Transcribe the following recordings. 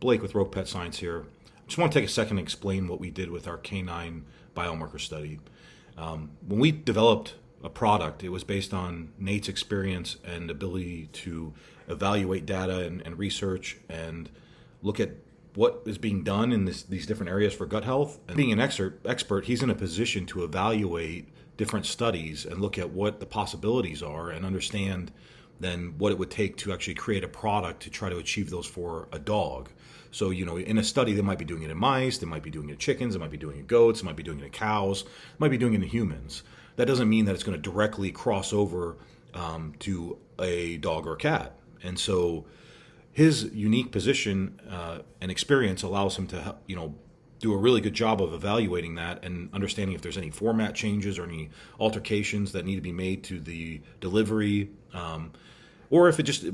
Blake with Rope Pet Science here. I just want to take a second and explain what we did with our canine biomarker study. When we developed a product, it was based on Nate's experience and ability to evaluate data and research and look at what is being done in these different areas for gut health. And being an expert, he's in a position to evaluate different studies and look at what the possibilities are and understand then what it would take to actually create a product to try to achieve those for a dog. So, in a study, they might be doing it in mice, they might be doing it in chickens, they might be doing it in goats, they might be doing it in cows, they might be doing it in humans. That doesn't mean that it's going to directly cross over to a dog or cat. And so his unique position and experience allows him to, do a really good job of evaluating that and understanding if there's any format changes or any altercations that need to be made to the delivery, or if it just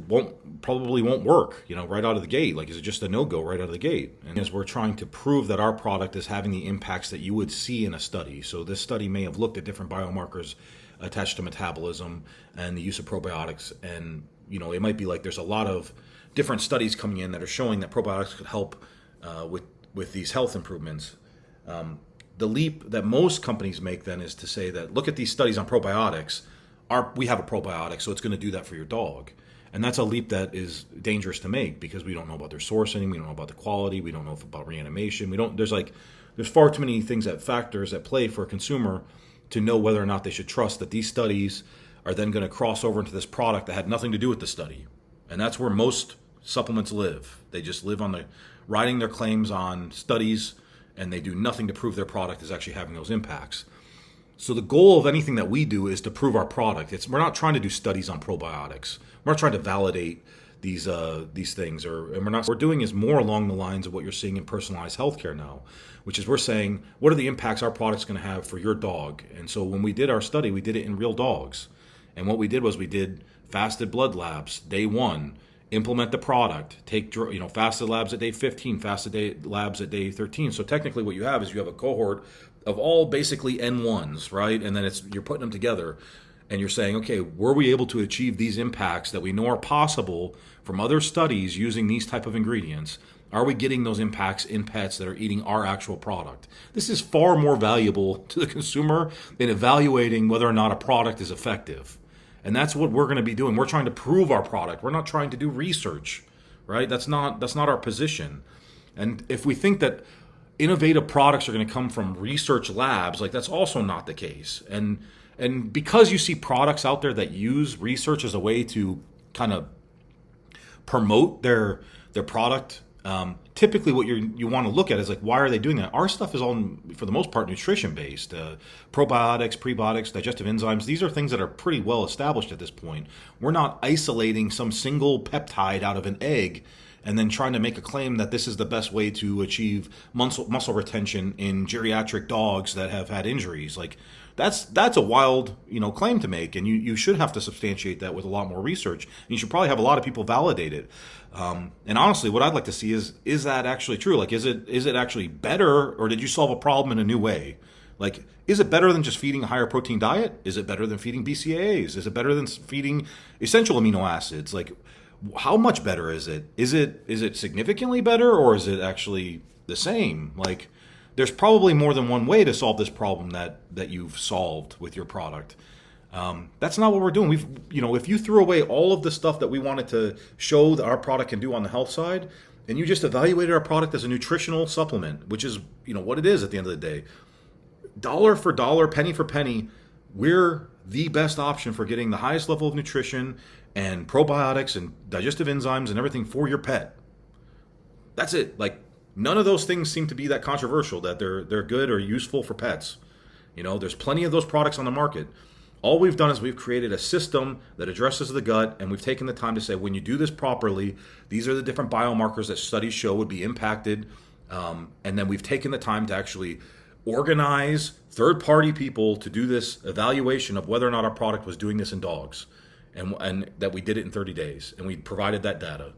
probably won't work, right out of the gate. Like, is it just a no-go right out of the gate? And as we're trying to prove that our product is having the impacts that you would see in a study. So this study may have looked at different biomarkers attached to metabolism and the use of probiotics. And, it might be like there's a lot of different studies coming in that are showing that probiotics could help with these health improvements. The leap that most companies make then is to say that, look at these studies on probiotics. We have a probiotic, so it's going to do that for your dog. And that's a leap that is dangerous to make because we don't know about their sourcing, we don't know about the quality, we don't know about reanimation. There's far too many factors at play for a consumer to know whether or not they should trust that these studies are then going to cross over into this product that had nothing to do with the study. And that's where most supplements live. They just live riding their claims on studies, and they do nothing to prove their product is actually having those impacts. So the goal of anything that we do is to prove our product. We're not trying to do studies on probiotics. We're not trying to validate these things, what we're doing is more along the lines of what you're seeing in personalized healthcare now, which is we're saying, what are the impacts our product's going to have for your dog? And so when we did our study, we did it in real dogs. And what we did was we did fasted blood labs day 1, implement the product, take fasted labs at day 15, fasted labs at day 13. So technically what you have is you have a cohort of all basically N1s, right? And then you're putting them together and you're saying, okay, were we able to achieve these impacts that we know are possible from other studies using these type of ingredients? Are we getting those impacts in pets that are eating our actual product? This is far more valuable to the consumer in evaluating whether or not a product is effective. And that's what we're going to be doing. We're trying to prove our product. We're not trying to do research, right? That's not our position. And if we think that innovative products are going to come from research labs, that's also not the case. And because you see products out there that use research as a way to kind of promote their product, typically what you want to look at is why are they doing that? Our stuff is all, for the most part, nutrition based. Probiotics, prebiotics, digestive enzymes, these are things that are pretty well established at this point. We're not isolating some single peptide out of an egg and then trying to make a claim that this is the best way to achieve muscle retention in geriatric dogs that have had injuries. That's a wild claim to make, and you should have to substantiate that with a lot more research. And you should probably have a lot of people validate it. And honestly, what I'd like to see is that actually true? Is it actually better, or did you solve a problem in a new way? Is it better than just feeding a higher protein diet? Is it better than feeding BCAAs? Is it better than feeding essential amino acids? How much better is it? Is it significantly better, or is it actually the same? There's probably more than one way to solve this problem that you've solved with your product. That's not what we're doing. If you threw away all of the stuff that we wanted to show that our product can do on the health side, and you just evaluated our product as a nutritional supplement, which is what it is at the end of the day, dollar for dollar, penny for penny, we're the best option for getting the highest level of nutrition and probiotics and digestive enzymes and everything for your pet. That's it. None of those things seem to be that controversial, that they're good or useful for pets. There's plenty of those products on the market. All we've done is we've created a system that addresses the gut, and we've taken the time to say, when you do this properly, these are the different biomarkers that studies show would be impacted. And then we've taken the time to actually organize third-party people to do this evaluation of whether or not our product was doing this in dogs, and that we did it in 30 days, and we provided that data.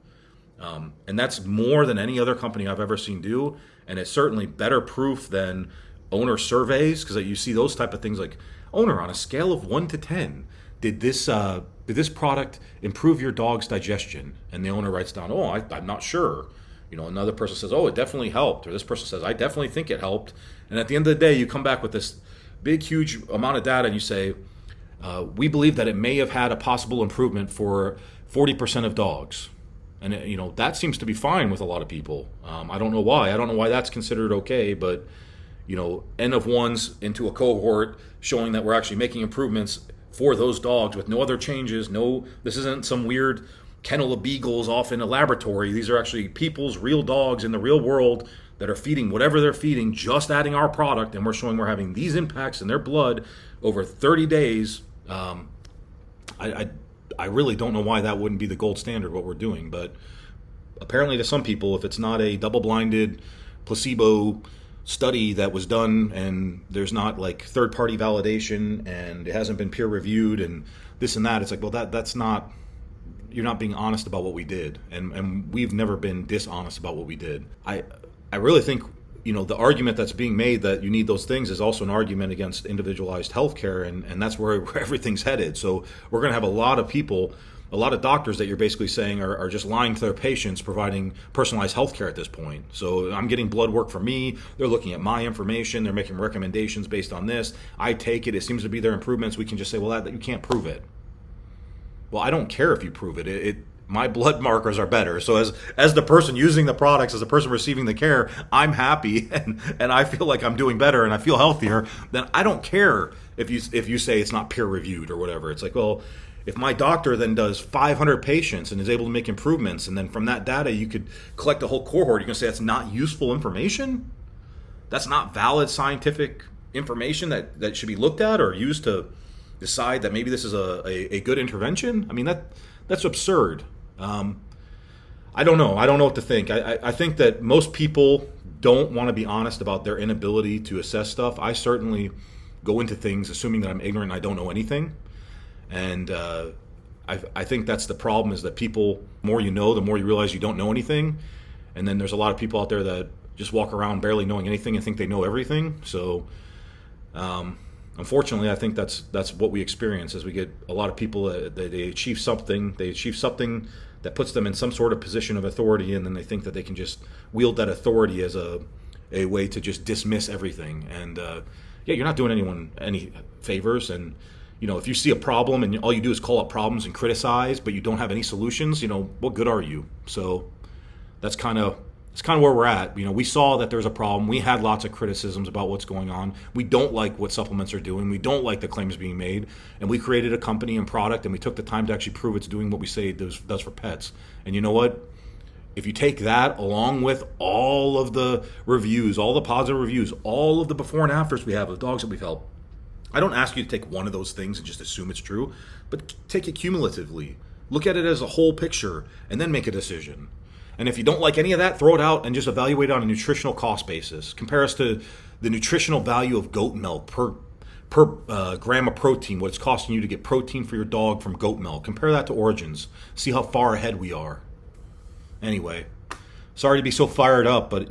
And that's more than any other company I've ever seen do, and it's certainly better proof than owner surveys, because you see those type of things like, owner, on a scale of 1 to 10, did this product improve your dog's digestion? And the owner writes down, I'm not sure. Another person says, oh, it definitely helped, or this person says, I definitely think it helped. And at the end of the day, you come back with this big, huge amount of data, and you say, we believe that it may have had a possible improvement for 40% of dogs. And that seems to be fine with a lot of people. I don't know why. I don't know why that's considered okay, but N of ones into a cohort showing that we're actually making improvements for those dogs with no other changes. No, this isn't some weird kennel of beagles off in a laboratory. These are actually people's real dogs in the real world that are feeding whatever they're feeding, just adding our product, and we're showing we're having these impacts in their blood over 30 days. I really don't know why that wouldn't be the gold standard, what we're doing. But apparently to some people, if it's not a double-blinded placebo study that was done and there's not like third-party validation and it hasn't been peer-reviewed and this and that, it's like, well, that's not, you're not being honest about what we did. And we've never been dishonest about what we did. I really think the argument that's being made that you need those things is also an argument against individualized healthcare, and that's where everything's headed. So we're going to have a lot of people, a lot of doctors that you're basically saying are just lying to their patients, providing personalized healthcare at this point. So I'm getting blood work from me. They're looking at my information. They're making recommendations based on this. I take it. It seems to be their improvements. We can just say, well, that you can't prove it. Well, I don't care if you prove it. My blood markers are better. So as the person using the products, as the person receiving the care, I'm happy and I feel like I'm doing better and I feel healthier. Then I don't care if you say it's not peer reviewed or whatever. It's like, well, if my doctor then does 500 patients and is able to make improvements, and then from that data you could collect a whole cohort, you're going to say that's not useful information? That's not valid scientific information that should be looked at or used to decide that maybe this is a good intervention? I mean, that's absurd. I don't know. I don't know what to think. I think that most people don't want to be honest about their inability to assess stuff. I certainly go into things assuming that I'm ignorant and I don't know anything. And I think that's the problem, is that people, the more you know, the more you realize you don't know anything. And then there's a lot of people out there that just walk around barely knowing anything and think they know everything. So unfortunately, I think that's what we experience, is we get a lot of people that they achieve something that puts them in some sort of position of authority, and then they think that they can just wield that authority as a way to just dismiss everything. And you're not doing anyone any favors. And if you see a problem and all you do is call out problems and criticize, but you don't have any solutions, what good are you? So that's kind of where we're at. We saw that there's a problem. We had lots of criticisms about what's going on. We don't like what supplements are doing. We don't like the claims being made. And we created a company and product, and we took the time to actually prove it's doing what we say it does for pets. And you know what? If you take that along with all of the reviews, all the positive reviews, all of the before and afters we have of dogs that we've helped, I don't ask you to take one of those things and just assume it's true, but take it cumulatively. Look at it as a whole picture and then make a decision. And if you don't like any of that, throw it out and just evaluate it on a nutritional cost basis. Compare us to the nutritional value of goat milk per gram of protein, what it's costing you to get protein for your dog from goat milk. Compare that to Origins. See how far ahead we are. Anyway, sorry to be so fired up, but